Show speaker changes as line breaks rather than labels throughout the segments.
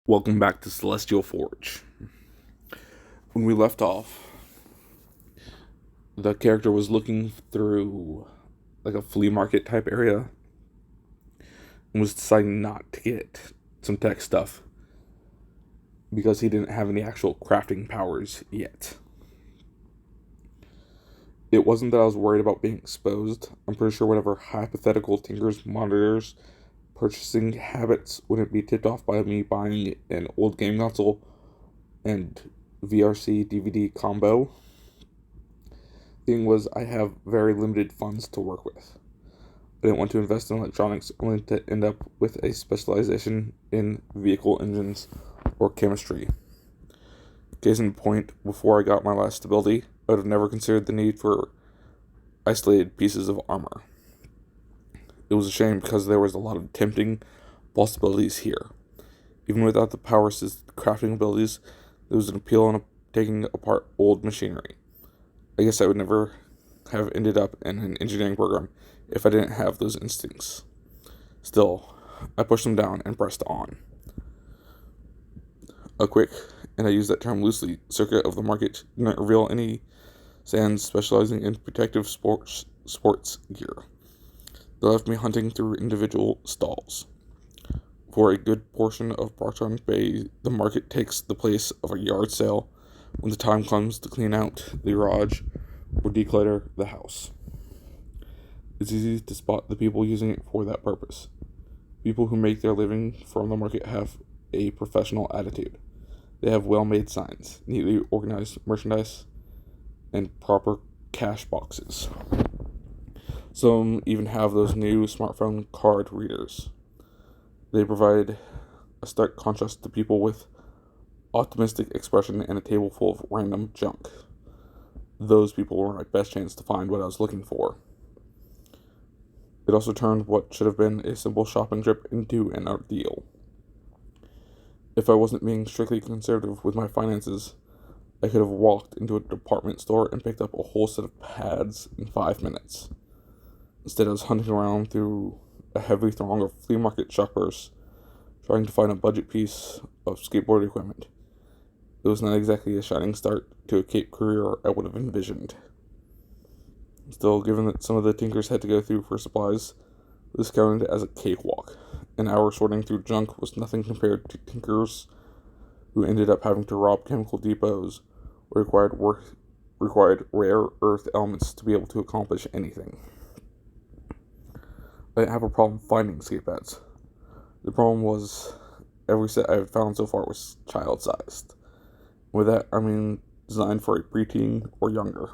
Welcome back to Celestial Forge. When we left off, the character was looking through like a flea market type area and was deciding not to get some tech stuff because he didn't have any actual crafting powers yet. It wasn't that I was worried about being exposed. I'm pretty sure whatever hypothetical Tinker's monitors purchasing habits wouldn't be tipped off by me buying an old game console and VRC DVD combo. Thing was, I have very limited funds to work with. I didn't want to invest in electronics only to end up with a specialization in vehicle engines or chemistry. Case in point, before I got my last stability, I would have never considered the need for isolated pieces of armor. It was a shame because there was a lot of tempting possibilities here. Even without the power-assisted crafting abilities, there was an appeal in taking apart old machinery. I guess I would never have ended up in an engineering program if I didn't have those instincts. Still, I pushed them down and pressed on. A quick, and I use that term loosely, circuit of the market did not reveal any sands specializing in protective sports gear. They left me hunting through individual stalls. For a good portion of Brockton Bay, the market takes the place of a yard sale when the time comes to clean out the garage or declutter the house. It's easy to spot the people using it for that purpose. People who make their living from the market have a professional attitude. They have well-made signs, neatly organized merchandise, and proper cash boxes. Some even have those new smartphone card readers. They provide a stark contrast to people with optimistic expression and a table full of random junk. Those people were my best chance to find what I was looking for. It also turned what should have been a simple shopping trip into an ordeal. If I wasn't being strictly conservative with my finances, I could have walked into a department store and picked up a whole set of pads in 5 minutes. Instead, I was hunting around through a heavy throng of flea market shoppers, trying to find a budget piece of skateboard equipment. It was not exactly a shining start to a Cape career I would have envisioned. Still, given that some of the Tinkers had to go through for supplies, this counted as a cakewalk. An hour sorting through junk was nothing compared to Tinkers who ended up having to rob chemical depots or required rare earth elements to be able to accomplish anything. I didn't have a problem finding skate pads. The problem was every set I had found so far was child-sized. With that, I mean designed for a preteen or younger.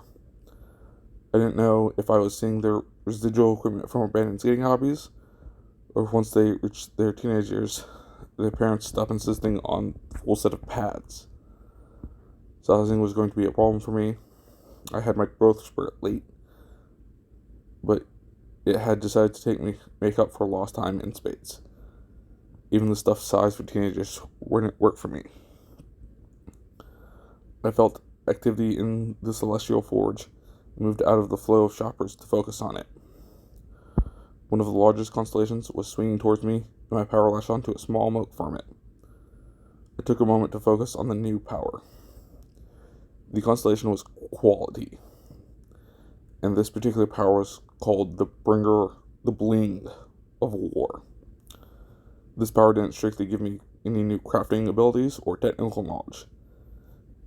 I didn't know if I was seeing their residual equipment from abandoned skating hobbies, or if once they reached their teenage years, their parents stopped insisting on a full set of pads. Sizing was going to be a problem for me. I had my growth spurt late, but it had decided to make up for lost time in spades. Even the stuff sized for teenagers wouldn't work for me. I felt activity in the Celestial Forge and moved out of the flow of shoppers to focus on it. One of the largest constellations was swinging towards me, and my power latched onto a small moat from it. I took a moment to focus on the new power. The constellation was quality, and this particular power was called the Bling of War. This power didn't strictly give me any new crafting abilities or technical knowledge.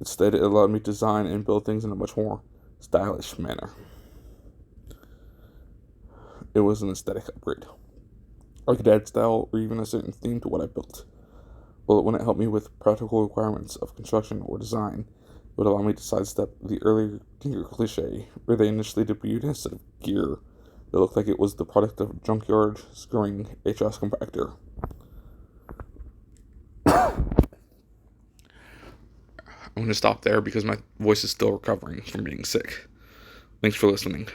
Instead, it allowed me to design and build things in a much more stylish manner. It was an aesthetic upgrade. I could add style or even a certain theme to what I built. While it wouldn't help me with practical requirements of construction or design, it would allow me to sidestep the earlier Tinker cliche, where they initially debuted a set of gear that looked like it was the product of a junkyard screwing HS compactor. I'm going to stop there because my voice is still recovering from being sick. Thanks for listening.